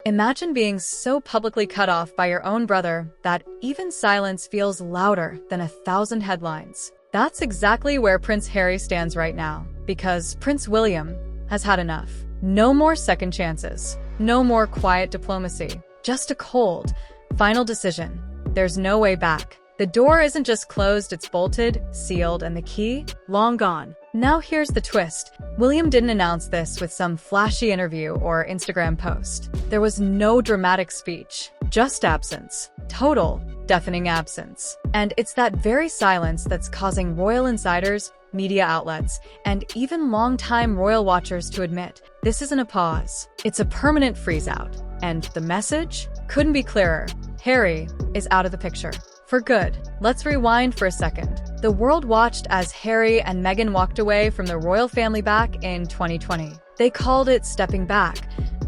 Imagine being so publicly cut off by your own brother that even silence feels louder than 1,000 headlines. That's exactly where Prince Harry stands right now, because Prince William has had enough. No more second chances. No more quiet diplomacy. Just a cold, final decision. There's no way back. The door isn't just closed, it's bolted, sealed, and the key? Long gone. Now here's the twist. William didn't announce this with some flashy interview or Instagram post. There was no dramatic speech, just absence. Total, deafening absence. And it's that very silence that's causing royal insiders, media outlets, and even longtime royal watchers to admit this isn't a pause. It's a permanent freeze-out. And the message? Couldn't be clearer. Harry is out of the picture. For good. Let's rewind for a second. The world watched as Harry and Meghan walked away from the royal family back in 2020. They called it stepping back,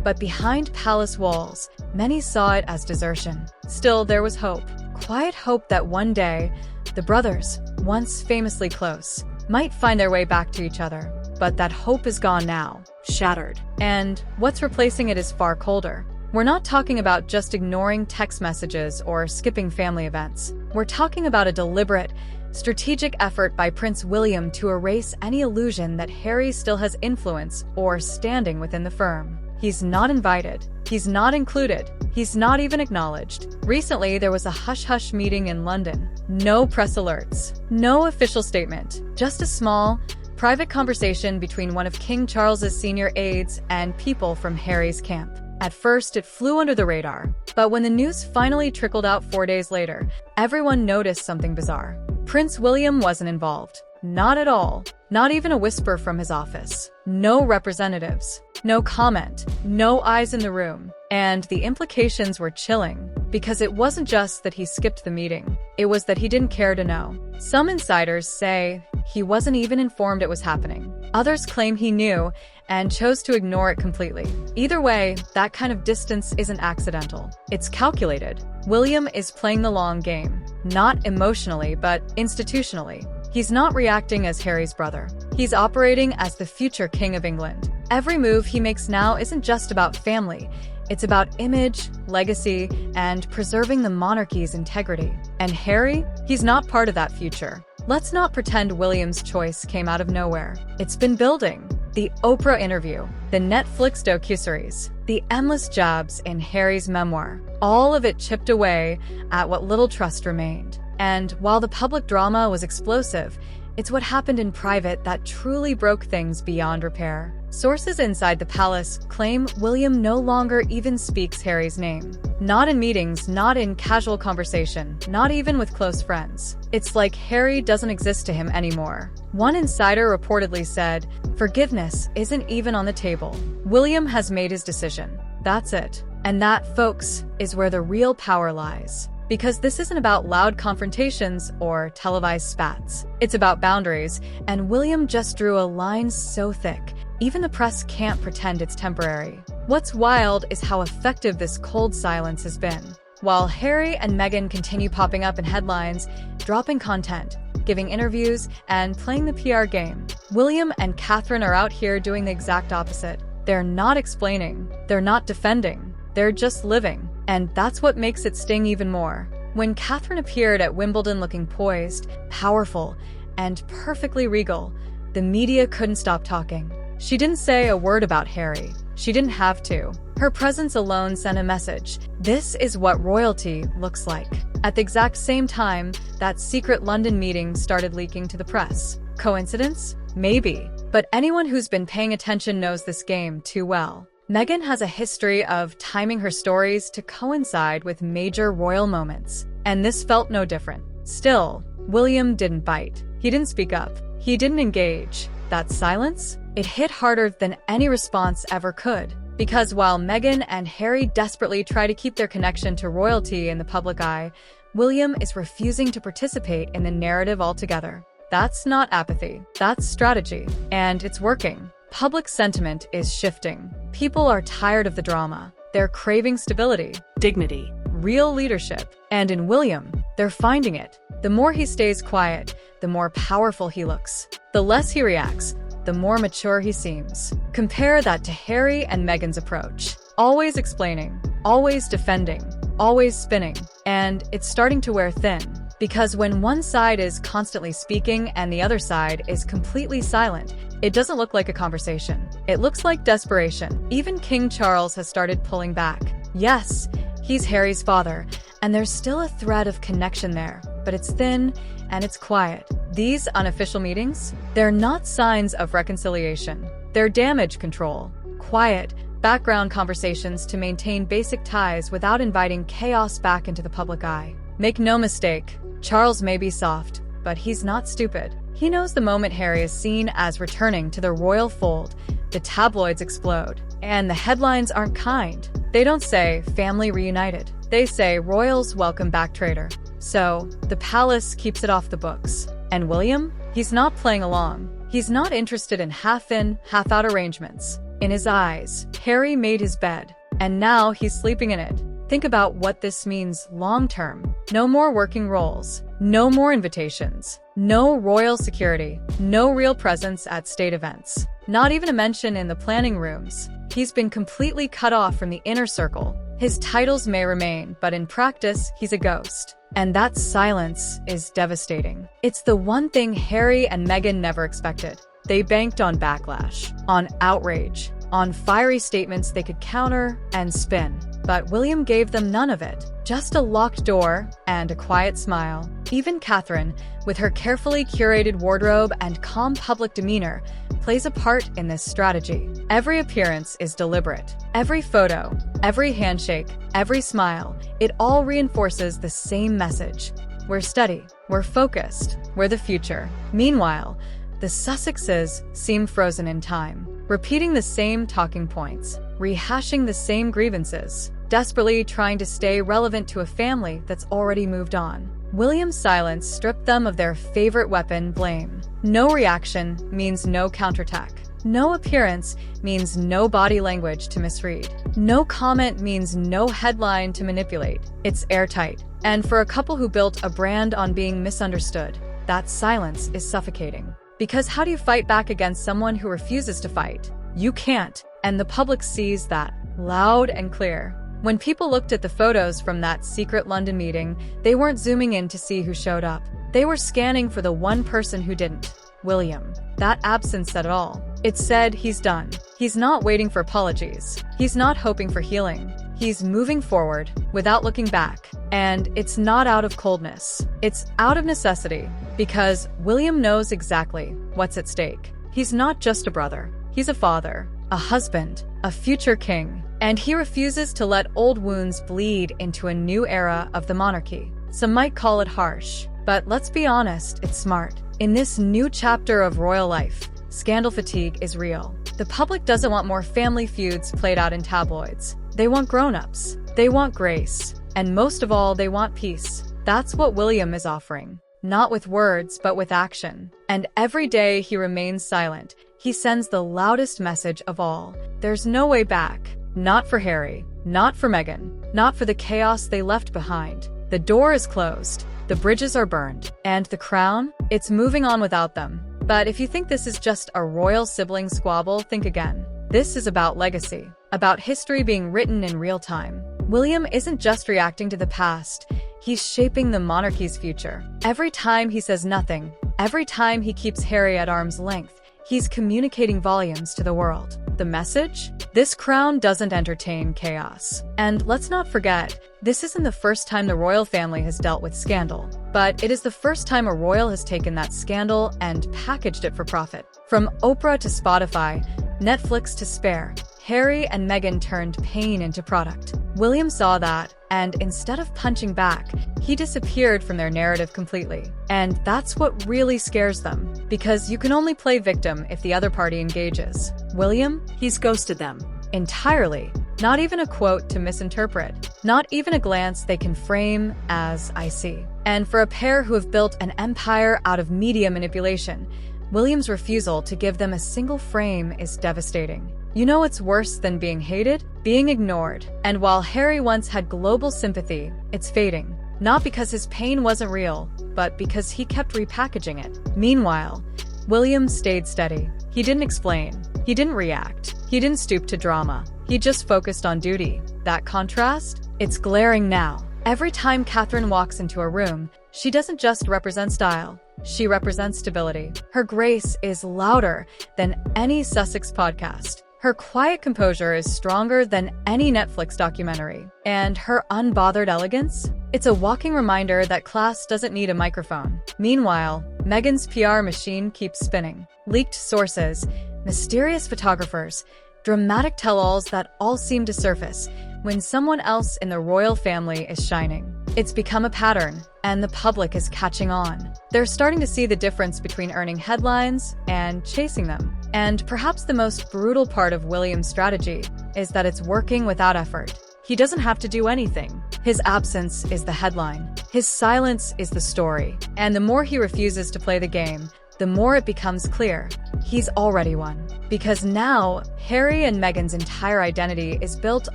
but behind palace walls, many saw it as desertion. Still, there was hope. Quiet hope that one day, the brothers, once famously close, might find their way back to each other. But that hope is gone now, shattered. And what's replacing it is far colder. We're not talking about just ignoring text messages or skipping family events. We're talking about a deliberate, strategic effort by Prince William to erase any illusion that Harry still has influence or standing within the firm. He's not invited. He's not included. He's not even acknowledged. Recently, there was a hush-hush meeting in London. No press alerts. No official statement. Just a small, private conversation between one of King Charles's senior aides and people from Harry's camp. At first, it flew under the radar, but when the news finally trickled out 4 days later, everyone noticed something bizarre. Prince William wasn't involved. Not at all. Not even a whisper from his office. No representatives. No comment. No eyes in the room. And the implications were chilling, because it wasn't just that he skipped the meeting. It was that he didn't care to know. Some insiders say he wasn't even informed it was happening. Others claim he knew and chose to ignore it completely. Either way, that kind of distance isn't accidental. It's calculated. William is playing the long game. Not emotionally, but institutionally. He's not reacting as Harry's brother. He's operating as the future King of England. Every move he makes now isn't just about family. It's about image, legacy, and preserving the monarchy's integrity. And Harry? He's not part of that future. Let's not pretend William's choice came out of nowhere. It's been building. The Oprah interview, the Netflix docuseries, the endless jabs in Harry's memoir. All of it chipped away at what little trust remained. And while the public drama was explosive, it's what happened in private that truly broke things beyond repair. Sources inside the palace claim William no longer even speaks Harry's name. Not in meetings, not in casual conversation, not even with close friends. It's like Harry doesn't exist to him anymore. One insider reportedly said, "Forgiveness isn't even on the table. William has made his decision. That's it." And that, folks, is where the real power lies. Because this isn't about loud confrontations or televised spats. It's about boundaries, and William just drew a line so thick, even the press can't pretend it's temporary. What's wild is how effective this cold silence has been. While Harry and Meghan continue popping up in headlines, dropping content, giving interviews, and playing the PR game, William and Catherine are out here doing the exact opposite. They're not explaining, they're not defending, they're just living. And that's what makes it sting even more. When Catherine appeared at Wimbledon looking poised, powerful, and perfectly regal, the media couldn't stop talking. She didn't say a word about Harry. She didn't have to. Her presence alone sent a message. This is what royalty looks like. At the exact same time, that secret London meeting started leaking to the press. Coincidence? Maybe. But anyone who's been paying attention knows this game too well. Meghan has a history of timing her stories to coincide with major royal moments, and this felt no different. Still, William didn't bite. He didn't speak up. He didn't engage. That silence? It hit harder than any response ever could. Because while Meghan and Harry desperately try to keep their connection to royalty in the public eye, William is refusing to participate in the narrative altogether. That's not apathy. That's strategy. And it's working. Public sentiment is shifting. People are tired of the drama. They're craving stability, dignity, real leadership. And in William, they're finding it. The more he stays quiet, the more powerful he looks. The less he reacts, the more mature he seems. Compare that to Harry and Meghan's approach. Always explaining, always defending, always spinning. And it's starting to wear thin. Because when one side is constantly speaking and the other side is completely silent, it doesn't look like a conversation. It looks like desperation. Even King Charles has started pulling back. Yes, he's Harry's father, and there's still a thread of connection there, but it's thin and it's quiet. These unofficial meetings, they're not signs of reconciliation. They're damage control. Quiet, background conversations to maintain basic ties without inviting chaos back into the public eye. Make no mistake, Charles may be soft, but he's not stupid. He knows the moment Harry is seen as returning to the royal fold, the tabloids explode. And the headlines aren't kind. They don't say, family reunited. They say, royals welcome back traitor. So, the palace keeps it off the books. And William? He's not playing along. He's not interested in half-in, half-out arrangements. In his eyes, Harry made his bed, and now he's sleeping in it. Think about what this means long-term. No more working roles. No more invitations. No royal security. No real presence at state events. Not even a mention in the planning rooms. He's been completely cut off from the inner circle. His titles may remain, but in practice, he's a ghost. And that silence is devastating. It's the one thing Harry and Meghan never expected. They banked on backlash, on outrage, on fiery statements they could counter and spin. But William gave them none of it. Just a locked door and a quiet smile. Even Catherine, with her carefully curated wardrobe and calm public demeanor, plays a part in this strategy. Every appearance is deliberate. Every photo, every handshake, every smile, it all reinforces the same message. We're steady, we're focused, we're the future. Meanwhile, the Sussexes seem frozen in time, repeating the same talking points, rehashing the same grievances, desperately trying to stay relevant to a family that's already moved on. William's silence stripped them of their favorite weapon, blame. No reaction means no counterattack. No appearance means no body language to misread. No comment means no headline to manipulate. It's airtight. And for a couple who built a brand on being misunderstood, that silence is suffocating. Because how do you fight back against someone who refuses to fight? You can't, and the public sees that, loud and clear. When people looked at the photos from that secret London meeting, they weren't zooming in to see who showed up. They were scanning for the one person who didn't. William. That absence said it all. It said he's done. He's not waiting for apologies. He's not hoping for healing. He's moving forward, without looking back. And it's not out of coldness. It's out of necessity. Because William knows exactly what's at stake. He's not just a brother. He's a father, a husband, a future king. And he refuses to let old wounds bleed into a new era of the monarchy. Some might call it harsh, but let's be honest, it's smart. In this new chapter of royal life, scandal fatigue is real. The public doesn't want more family feuds played out in tabloids. They want grown-ups. They want grace. And most of all, they want peace. That's what William is offering. Not with words, but with action. And every day he remains silent, he sends the loudest message of all. There's no way back. Not for Harry. Not for Meghan. Not for the chaos they left behind. The door is closed. The bridges are burned. And the crown? It's moving on without them. But if you think this is just a royal sibling squabble, think again. This is about legacy. About history being written in real time. William isn't just reacting to the past. He's shaping the monarchy's future. Every time he says nothing, every time he keeps Harry at arm's length, he's communicating volumes to the world. The message? This crown doesn't entertain chaos. And let's not forget, this isn't the first time the royal family has dealt with scandal. But it is the first time a royal has taken that scandal and packaged it for profit. From Oprah to Spotify, Netflix to Spare, Harry and Meghan turned pain into product. William saw that, and instead of punching back, he disappeared from their narrative completely. And that's what really scares them, because you can only play victim if the other party engages. William, he's ghosted them. Entirely. Not even a quote to misinterpret. Not even a glance they can frame as "I see." And for a pair who have built an empire out of media manipulation, William's refusal to give them a single frame is devastating. You know what's worse than being hated? Being ignored. And while Harry once had global sympathy, it's fading. Not because his pain wasn't real, but because he kept repackaging it. Meanwhile, William stayed steady. He didn't explain. He didn't react. He didn't stoop to drama. He just focused on duty. That contrast? It's glaring now. Every time Catherine walks into a room, she doesn't just represent style. She represents stability. Her grace is louder than any Sussex podcast. Her quiet composure is stronger than any Netflix documentary. And her unbothered elegance? It's a walking reminder that class doesn't need a microphone. Meanwhile, Meghan's PR machine keeps spinning. Leaked sources, mysterious photographers, dramatic tell-alls that all seem to surface when someone else in the royal family is shining. It's become a pattern, and the public is catching on. They're starting to see the difference between earning headlines and chasing them. And perhaps the most brutal part of William's strategy is that it's working without effort. He doesn't have to do anything. His absence is the headline. His silence is the story. And the more he refuses to play the game, the more it becomes clear he's already won. Because now, Harry and Meghan's entire identity is built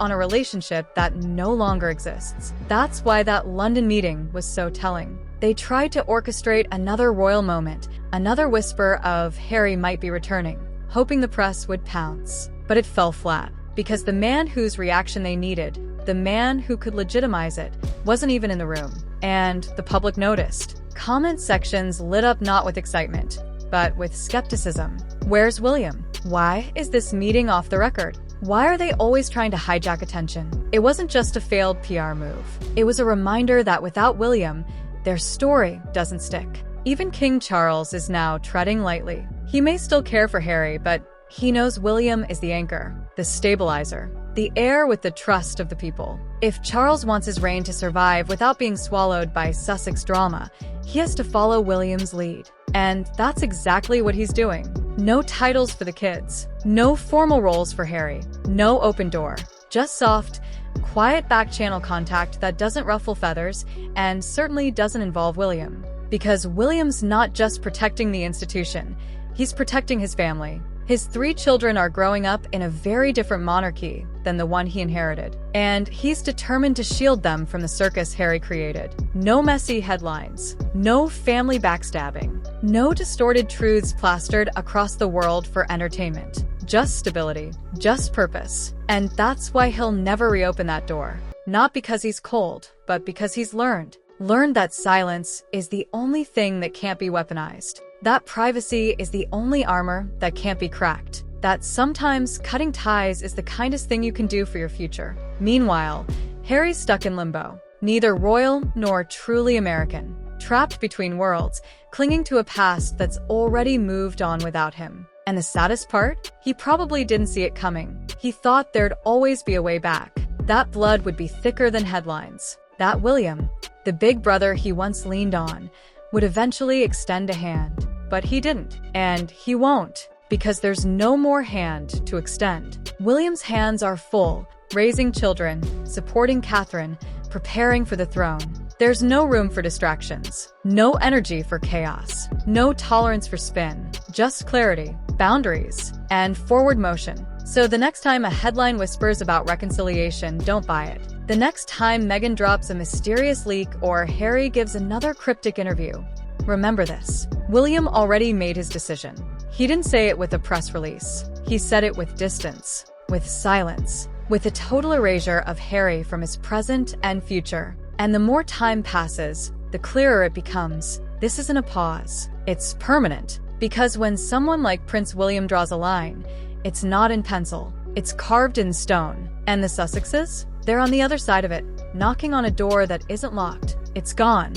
on a relationship that no longer exists. That's why that London meeting was so telling. They tried to orchestrate another royal moment, another whisper of Harry might be returning, hoping the press would pounce. But it fell flat, because the man whose reaction they needed, the man who could legitimize it, wasn't even in the room. And the public noticed. Comment sections lit up not with excitement, but with skepticism. Where's William? Why is this meeting off the record? Why are they always trying to hijack attention? It wasn't just a failed PR move. It was a reminder that without William, their story doesn't stick. Even King Charles is now treading lightly. He may still care for Harry, but he knows William is the anchor, the stabilizer, the heir with the trust of the people. If Charles wants his reign to survive without being swallowed by Sussex drama, he has to follow William's lead. And that's exactly what he's doing. No titles for the kids. No formal roles for Harry. No open door. Just soft, quiet back-channel contact that doesn't ruffle feathers and certainly doesn't involve William. Because William's not just protecting the institution, he's protecting his family. His 3 children are growing up in a very different monarchy than the one he inherited, and he's determined to shield them from the circus Harry created. No messy headlines, no family backstabbing, no distorted truths plastered across the world for entertainment. Just stability, just purpose. And that's why he'll never reopen that door. Not because he's cold, but because he's learned. Learned that silence is the only thing that can't be weaponized. That privacy is the only armor that can't be cracked. That sometimes cutting ties is the kindest thing you can do for your future. Meanwhile, Harry's stuck in limbo. Neither royal nor truly American. Trapped between worlds, clinging to a past that's already moved on without him. And the saddest part? He probably didn't see it coming. He thought there'd always be a way back. That blood would be thicker than headlines. That William, the big brother he once leaned on, would eventually extend a hand. But he didn't. And he won't. Because there's no more hand to extend. William's hands are full, raising children, supporting Catherine, preparing for the throne. There's no room for distractions. No energy for chaos. No tolerance for spin. Just clarity, boundaries, and forward motion. So the next time a headline whispers about reconciliation, don't buy it. The next time Meghan drops a mysterious leak or Harry gives another cryptic interview, remember this. William already made his decision. He didn't say it with a press release. He said it with distance, with silence, with a total erasure of Harry from his present and future. And the more time passes, the clearer it becomes. This isn't a pause. It's permanent. Because when someone like Prince William draws a line, it's not in pencil. It's carved in stone. And the Sussexes? They're on the other side of it, knocking on a door that isn't locked. It's gone.